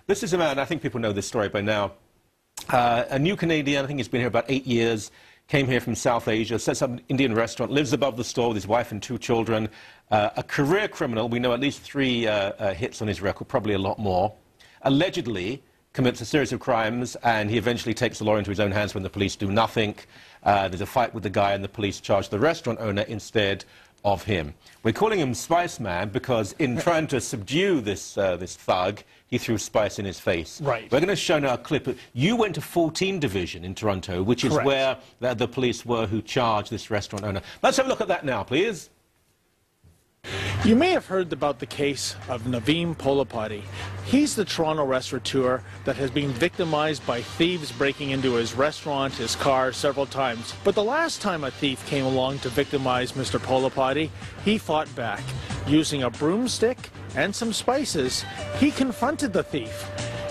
This is a man, I think people know this story by now, a new Canadian, I think he's been here about 8 years, came here from South Asia, sets up an Indian restaurant, lives above the store with his wife and 2 children, a career criminal. We know at least 3 hits on his record, probably a lot more. Allegedly commits a series of crimes, and he eventually takes the law into his own hands when the police do nothing. There's a fight with the guy, and the police charge the restaurant owner instead of him. We're calling him Spice Man because in trying to subdue this thug, he threw spice in his face. Right. We're going to show now a clip. You went to 14 Division in Toronto, which is Correct. where the police were who charged this restaurant owner. Let's have a look at that now, please. You may have heard about the case of Naveen Polapati. He's the Toronto restaurateur that has been victimized by thieves breaking into his restaurant, his car, several times. But the last time a thief came along to victimize Mr. Polapati, he fought back. Using a broomstick and some spices, he confronted the thief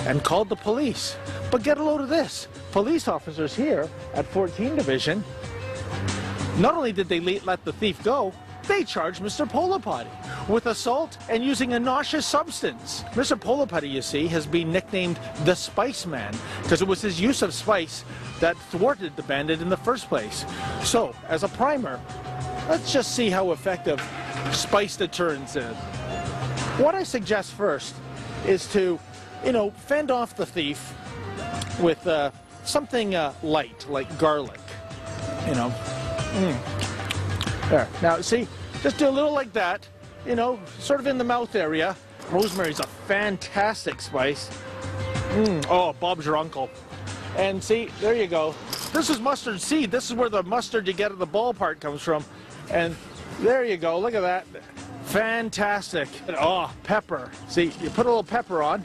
and called the police. But get a load of this. Police officers here at 14 Division, not only did they let the thief go, they charged Mr. Polapati with assault and using a nauseous substance. Mr. Polapati, you see, has been nicknamed the Spice Man because it was his use of spice that thwarted the bandit in the first place. So, as a primer, let's just see how effective spice deterrence is. What I suggest first is to, fend off the thief with something light, like garlic, There. Now, see, just do a little like that, sort of in the mouth area. Rosemary's a fantastic spice. Oh, Bob's your uncle. And see, there you go. This is mustard seed. This is where the mustard you get at the ballpark comes from. And there you go. Look at that. Fantastic. Oh, pepper. See, you put a little pepper on.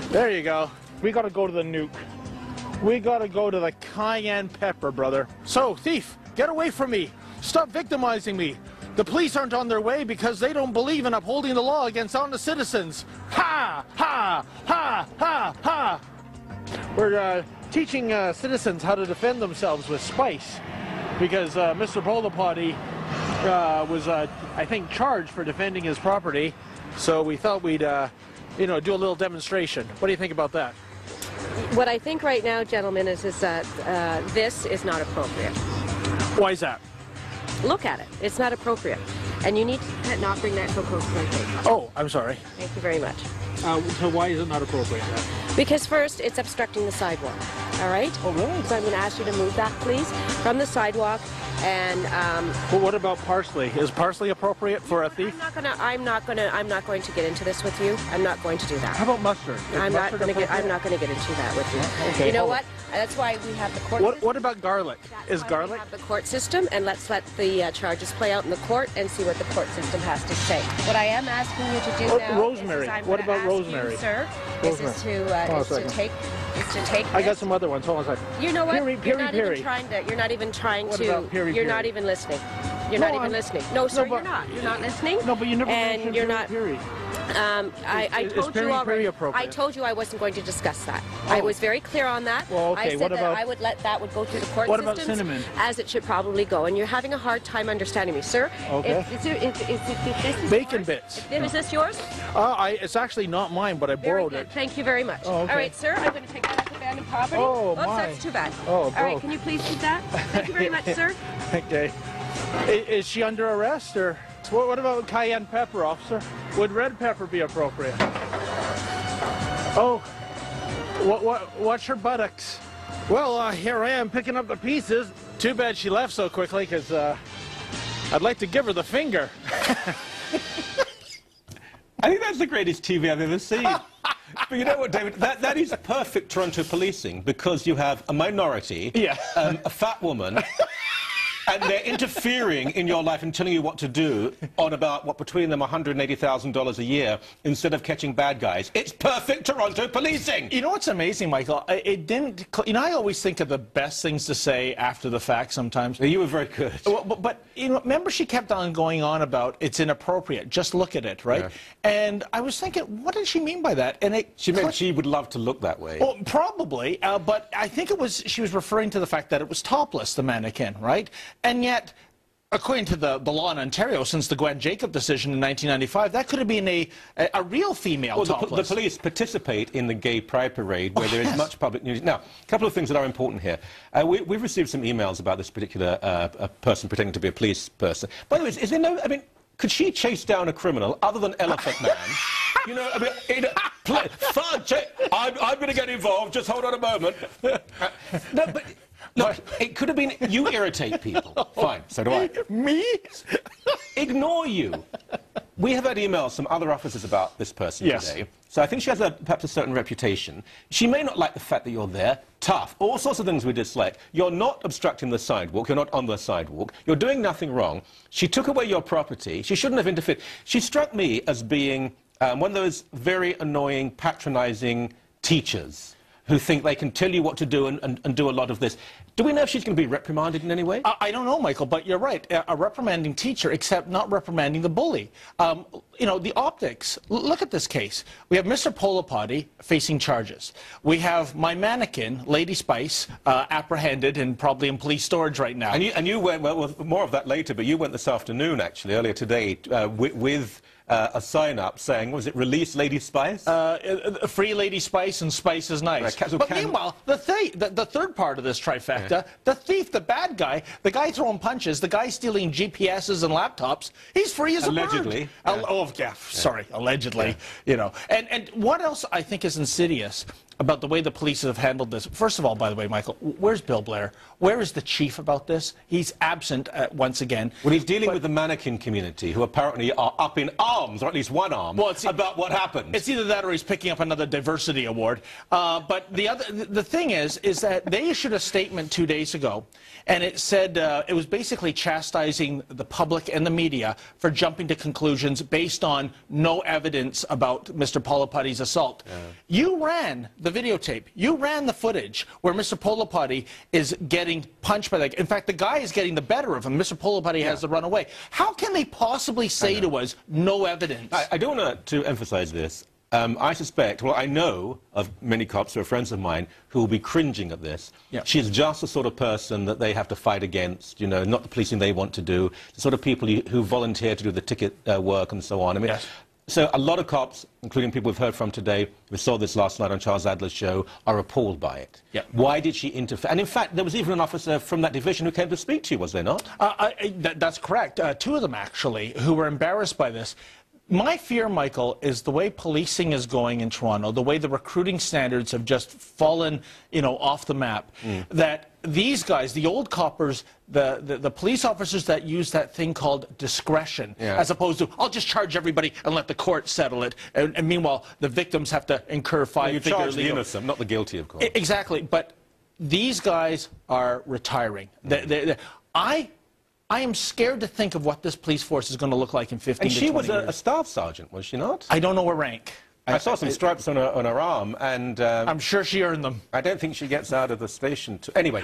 There you go. We got to go to the nuke. We got to go to the cayenne pepper, brother. So, thief, get away from me. Stop victimizing me. The police aren't on their way because they don't believe in upholding the law against honest citizens. Ha! Ha! Ha! Ha! Ha! We're teaching citizens how to defend themselves with spice because Mr. Polapati was, I think, charged for defending his property. So we thought we'd, do a little demonstration. What do you think about that? What I think right now, gentlemen, is that this is not appropriate. Why is that? Look at it. It's not appropriate. And you need to not bring that so close to my face. Oh, I'm sorry. Thank you very much. So why is it not appropriate? Because first, it's obstructing the sidewalk. All right? Oh, really? So I'm going to ask you to move that, please, from the sidewalk. And well, what about parsley? Is parsley appropriate for a thief? I'm not going to get into this with you. I'm not going to do that. How about mustard? I'm not going to get into that with you. Okay, you know what? That's why we have the court system. What about garlic? Is garlic? We have the court system, and let's let the charges play out in the court and see what the court system has to say. What I am asking you to do now rosemary. is What about rosemary? You, sir, rosemary. is to take I got some other ones. Hold on a second. You know what? You're not even trying to. You're not even listening. You're not even listening. No, sir, you're not. You're not listening. No, but you never mentioned peri. I told you already. I told you I wasn't going to discuss that. Oh. I was very clear on that. Well, okay. I said that I would let that would go through the court What systems about cinnamon? as it should probably go. And you're having a hard time understanding me, sir. Okay. Is Bacon bits. Is this yours? It's actually not mine, but I borrowed it. Thank you very much. Oh, okay. All right, sir. I'm going to take that as abandoned property. Oh, oops, my. that's too bad. Oh, all right. Can you please keep that? Thank you very much, sir. Okay. Is she under arrest or? What about cayenne pepper, officer? Would red pepper be appropriate? Oh, watch her buttocks. Well, here I am picking up the pieces. Too bad she left so quickly, because I'd like to give her the finger. I think that's the greatest TV I've ever seen. But you know what, David? That is perfect Toronto policing, because you have a minority, a fat woman, and they're interfering in your life and telling you what to do on about, what, between them $180,000 a year instead of catching bad guys. It's perfect Toronto policing! You know what's amazing, Michael? It didn't... I always think of the best things to say after the fact sometimes. You were very good. Well, but remember she kept on going on about it's inappropriate, just look at it, right? Yeah. And I was thinking, what did she mean by that? And she meant she would love to look that way. Well, probably, but I think she was referring to the fact that it was topless, the mannequin, right? And yet, According to the law in Ontario, since the Gwen Jacob decision in 1995, that could have been a real female topless. The police participate in the gay pride parade where there is much public news. Now, a couple of things that are important here. We've received some emails about this particular person pretending to be a police person. By the way, is there no... I mean, could she chase down a criminal other than Elephant Man? You know, I mean, I'm going to get involved. Just hold on a moment. No, but... Look, it could have been you irritate people. Fine, so do I. Me? Ignore you. We have had emails from other officers about this person today. So I think she has perhaps a certain reputation. She may not like the fact that you're there. Tough. All sorts of things we dislike. You're not obstructing the sidewalk. You're not on the sidewalk. You're doing nothing wrong. She took away your property. She shouldn't have interfered. She struck me as being one of those very annoying, patronizing teachers who think they can tell you what to do and do a lot of this. Do we know if she's going to be reprimanded in any way? I don't know, Michael, but you're right. A reprimanding teacher, except not reprimanding the bully. You know, the optics. Look at this case. We have Mr. Polipati facing charges. We have my mannequin, Lady Spice, apprehended and probably in police storage right now. And you went, well, more of that later, but you went this afternoon, actually, earlier today, with a sign-up saying, was it release Lady Spice? Free Lady Spice and Spice is nice. Right, but meanwhile, the third part of this trifecta, the thief, the bad guy, the guy throwing punches, the guy stealing GPSs and laptops, he's free as a bird. Allegedly. Sorry, allegedly. You know. And what else I think is insidious about the way the police have handled this. First of all, by the way, Michael, where's Bill Blair? Where is the chief about this? He's absent once again. Well, he's dealing with the mannequin community, who apparently are up in arms, or at least one arm, about what happened. It's either that or he's picking up another diversity award. But the thing is that they issued a statement 2 days ago, and it said it was basically chastising the public and the media for jumping to conclusions based on no evidence about Mr. Polipati's assault. You ran the videotape. You ran the footage where Mr. Polipati is getting punched by that. In fact, the guy is getting the better of him. Mr. Polipati has to run away. How can they possibly say to us, no evidence? I don't want to emphasize this. I suspect, well, I know of many cops who are friends of mine who will be cringing at this. She's just the sort of person that they have to fight against, you know, not the policing they want to do, the sort of people who volunteer to do the ticket work and so on. I mean, so a lot of cops, including people we've heard from today, we saw this last night on Charles Adler's show, are appalled by it. Why did she interfere? And in fact, there was even an officer from that division who came to speak to you, was there not? That's correct. Two of them, actually, who were embarrassed by this. My fear, Michael, is the way policing is going in Toronto, the way the recruiting standards have just fallen, you know, off the map, that these guys, the old coppers, the police officers that use that thing called discretion, as opposed to, I'll just charge everybody and let the court settle it, and meanwhile, the victims have to incur five-figure legal... You charge the innocent, not the guilty, of course. Exactly, but these guys are retiring. I am scared to think of what this police force is going to look like in 15 to 20 years. And she was a staff sergeant, was she not? I don't know her rank. I saw some stripes on her arm, and... I'm sure she earned them. I don't think she gets out of the station... Anyway...